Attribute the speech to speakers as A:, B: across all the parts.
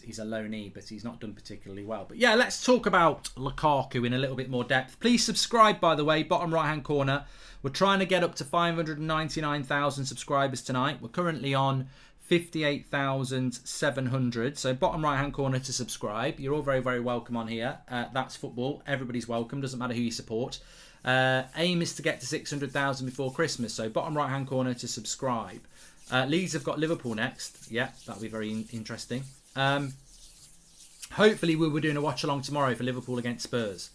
A: He's a loanee, but he's not done particularly well. But yeah, let's talk about Lukaku in a little bit more depth. Please subscribe, by the way, bottom right-hand corner. We're trying to get up to 599,000 subscribers tonight. We're currently on 58,700. So bottom right-hand corner to subscribe. You're all very, very welcome on here. That's football. Everybody's welcome. Doesn't matter who you support. Aim is to get to 600,000 before Christmas. So bottom right-hand corner to subscribe. Leeds have got Liverpool next. Yeah, that'll be very interesting. Hopefully we'll be doing a watch along tomorrow for Liverpool against Spurs.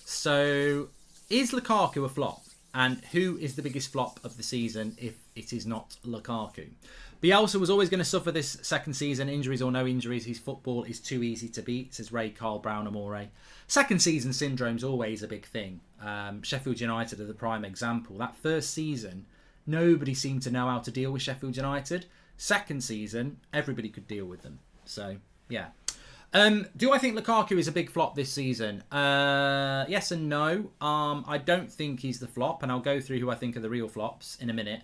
A: So is Lukaku a flop? And who is the biggest flop of the season if it is not Lukaku? Bielsa was always going to suffer this second season, injuries or no injuries. His football is too easy to beat, says Ray Carl Brown Amore. Second season syndrome's always a big thing. Sheffield United are the prime example. That first season, nobody seemed to know how to deal with Sheffield United. Second season, everybody could deal with them. So, yeah. Do I think Lukaku is a big flop this season? Yes and no. I don't think he's the flop, and I'll go through who I think are the real flops in a minute.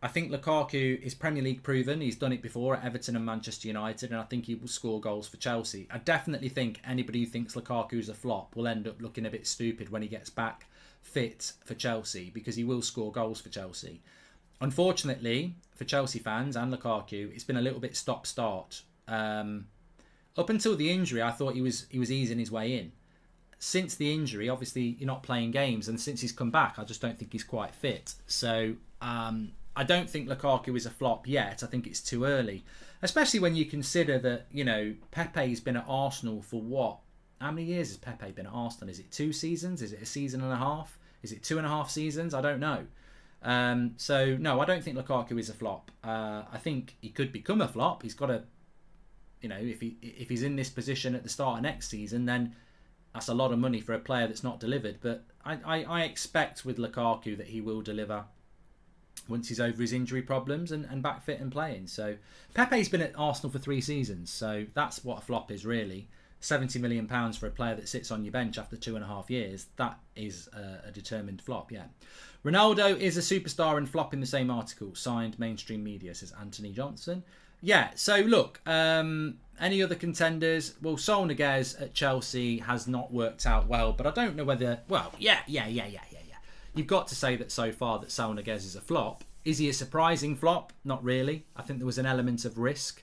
A: I think Lukaku is Premier League proven. He's done it before at Everton and Manchester United, and I think he will score goals for Chelsea. I definitely think anybody who thinks Lukaku is a flop will end up looking a bit stupid when he gets back fit for Chelsea, because he will score goals for Chelsea. Unfortunately, for Chelsea fans and Lukaku, it's been a little bit stop-start. Up until the injury, I thought he was easing his way in. Since the injury, obviously, you're not playing games, and since he's come back, I just don't think he's quite fit. So, I don't think Lukaku is a flop yet. I think it's too early. Especially when you consider that, you know, Pepe's been at Arsenal for what? How many years has Pepe been at Arsenal? Is it 2 seasons? Is it a season and a half? Is it 2.5 seasons? I don't know. So, no, I don't think Lukaku is a flop. I think he could become a flop. He's got to, you know, if he's in this position at the start of next season, then that's a lot of money for a player that's not delivered. But I expect with Lukaku that he will deliver once he's over his injury problems and back fit and playing. So Pepe's been at Arsenal for 3 seasons, so that's what a flop is really. £70 million for a player that sits on your bench after 2.5 years, that is a determined flop, yeah. Ronaldo is a superstar and flop in the same article, signed mainstream media, says Anthony Johnson. Yeah, so look, any other contenders? Well, Saul Niguez at Chelsea has not worked out well, but I don't know whether... Well, yeah. You've got to say that so far that Saul Niguez is a flop. Is he a surprising flop? Not really. I think there was an element of risk.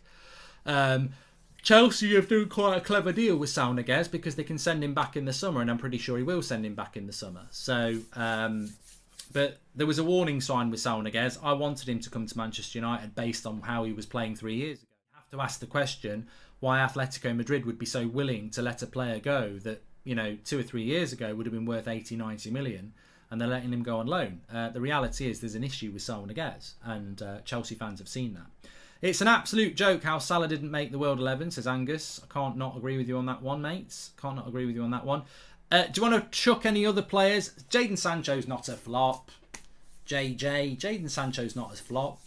A: Chelsea have done quite a clever deal with Saul Niguez because they can send him back in the summer, and I'm pretty sure he will send him back in the summer. So... But there was a warning sign with Saul Niguez. I wanted him to come to Manchester United based on how he was playing 3 years ago. You have to ask the question why Atletico Madrid would be so willing to let a player go that, you know, 2 or 3 years ago would have been worth 80, 90 million, and they're letting him go on loan. The reality is there's an issue with Saul Niguez, and Chelsea fans have seen that. It's an absolute joke how Salah didn't make the World 11, says Angus. I can't not agree with you on that one, mates. Can't not agree with you on that one. Do you want to chuck any other players? Jadon Sancho's not a flop. Jadon Sancho's not a flop.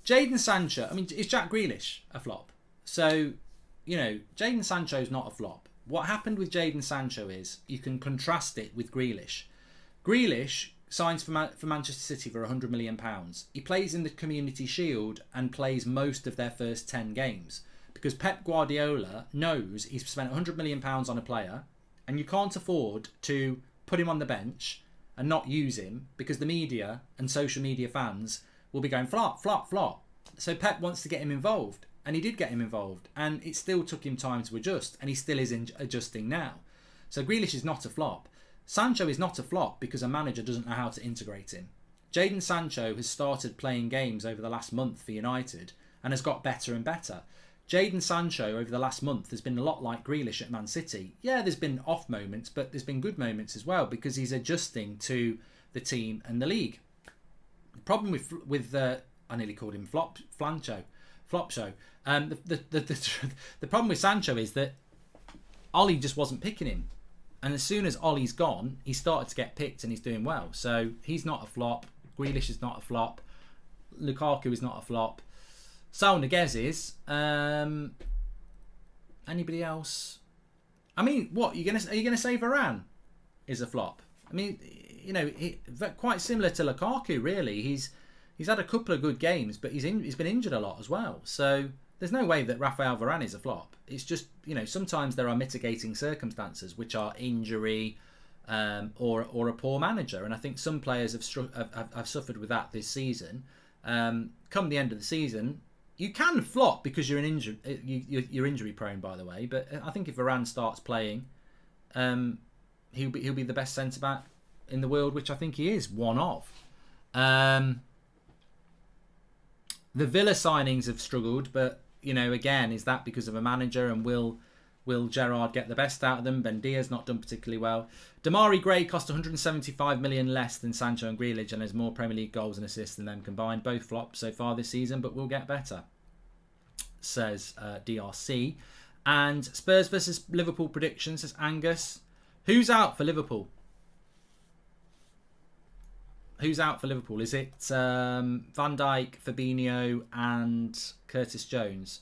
A: Jadon Sancho, I mean, is Jack Grealish a flop? So, you know, Jadon Sancho's not a flop. What happened with Jadon Sancho is you can contrast it with Grealish. Grealish signs for Manchester City for £100 million. He plays in the Community Shield and plays most of their first 10 games because Pep Guardiola knows he's spent £100 million on a player, and you can't afford to put him on the bench and not use him because the media and social media fans will be going flop, flop, flop. So Pep wants to get him involved, and he did get him involved, and it still took him time to adjust, and he still is adjusting now. So Grealish is not a flop. Sancho is not a flop because a manager doesn't know how to integrate him. Jadon Sancho has started playing games over the last month for United and has got better and better. Jadon Sancho over the last month has been a lot like Grealish at Man City. Yeah, there's been off moments, but there's been good moments as well because he's adjusting to the team and the league. The problem with I nearly called him Flop Show. The problem with Sancho is that Ollie just wasn't picking him, and as soon as Ollie's gone, he started to get picked and he's doing well. So he's not a flop. Grealish is not a flop. Lukaku is not a flop. Saul Niguez is. Anybody else? I mean, what are you gonna say? Varane is a flop. I mean, you know, quite similar to Lukaku. Really, he's had a couple of good games, but he's been injured a lot as well. So there's no way that Rafael Varane is a flop. It's just, sometimes there are mitigating circumstances, which are injury or a poor manager. And I think some players have suffered with that this season. Come the end of the season, you can flop because you're injury prone, by the way. But I think if Varane starts playing, he'll be the best centre back in the world, which I think he is one of. The Villa signings have struggled, but again, is that because of a manager, and will Gerrard get the best out of them? Bendia's not done particularly well. Damari Gray cost 175 million less than Sancho and Grealish, and has more Premier League goals and assists than them combined. Both flopped so far this season, but will get better, says DRC. And Spurs versus Liverpool prediction, says Angus. Who's out for Liverpool? Who's out for Liverpool? Is it Van Dijk, Fabinho and Curtis Jones?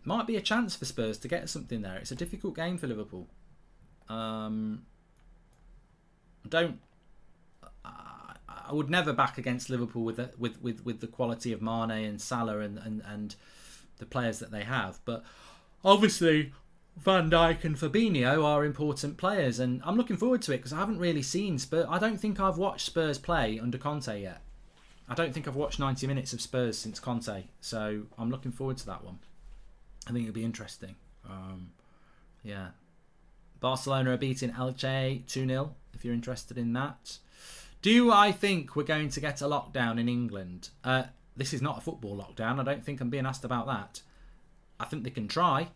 A: Might be a chance for Spurs to get something there. It's a difficult game for Liverpool. I would never back against Liverpool with the quality of Mane and Salah and the players that they have. But obviously, Van Dijk and Fabinho are important players, and I'm looking forward to it because I haven't really seen Spurs. I don't think I've watched Spurs play under Conte yet. I don't think I've watched 90 minutes of Spurs since Conte, so I'm looking forward to that one. I think it'll be interesting. Yeah. Barcelona are beating Elche 2-0, if you're interested in that. Do I think we're going to get a lockdown in England? This is not a football lockdown. I don't think I'm being asked about that. I think they can try.